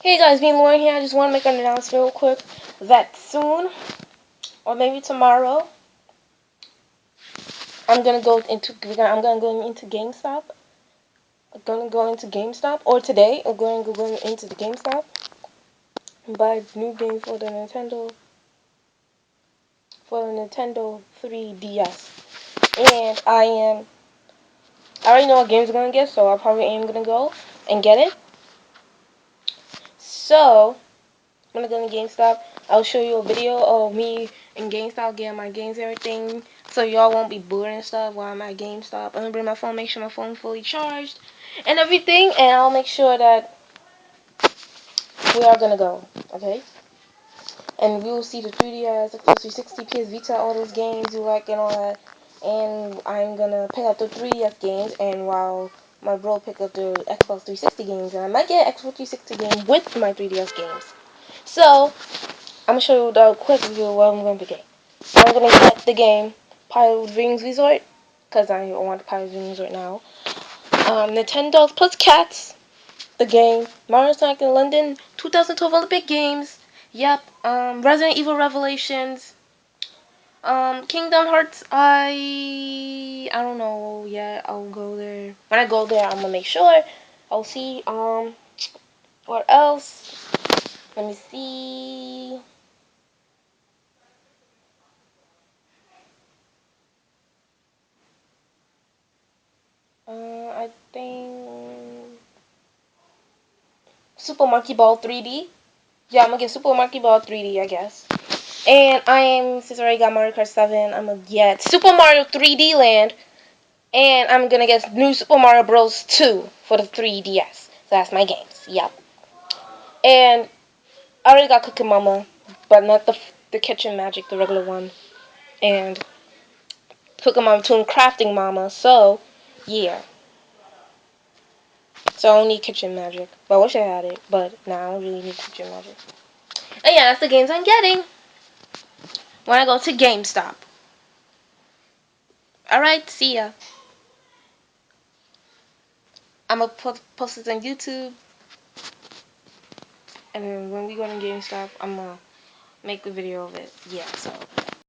Hey guys, me and Lauren here. I just want to make an announcement real quick that soon, or maybe tomorrow, I'm gonna go into GameStop. I'm gonna go into GameStop, or today I'm going to go into the GameStop and buy new game for the Nintendo 3DS. And I already know what games I'm gonna get, so I probably am gonna go and get it. So I'm gonna go to GameStop. I'll show you a video of me in GameStop getting my games and everything, so y'all won't be bored and stuff while I'm at GameStop. I'm gonna bring my phone, make sure my phone's fully charged and everything, and I'll make sure that we are gonna go, okay? And we will see the 3DS, Xbox 360, PS Vita, all those games you like and all that. And I'm gonna pick up the 3DS games, and while my bro pick up the Xbox 360 games, and I might get an Xbox 360 game with my 3DS games. So I'm gonna show you the quick review of what I'm gonna get. I'm gonna get the game Pirates Rings Resort, because I want Pirates Rings Resort now. Nintendo plus Cats, the game. Mario Sonic in London 2012 Olympic Games. Yep. Resident Evil Revelations. Kingdom Hearts. I don't know yet. I'll go there. When I go there, I'm gonna make sure. I'll see. What else? Let me see. I think Super Monkey Ball 3D. Yeah, I'm gonna get Super Monkey Ball 3D, I guess. And since I already got Mario Kart 7, I'm gonna get Super Mario 3D Land. And I'm gonna get New Super Mario Bros. 2 for the 3DS. So that's my games. Yep. And I already got Cooking Mama, but not the Kitchen Magic, the regular one. And Cooking Mama 2 and Crafting Mama. So, yeah. So I don't need Kitchen Magic. But I wish I had it. But nah, I don't really need Kitchen Magic. And yeah, that's the games I'm getting when I go to GameStop. Alright, see ya. I'm gonna post this on YouTube. And then when we go to GameStop, I'm gonna make a video of it. Yeah, so.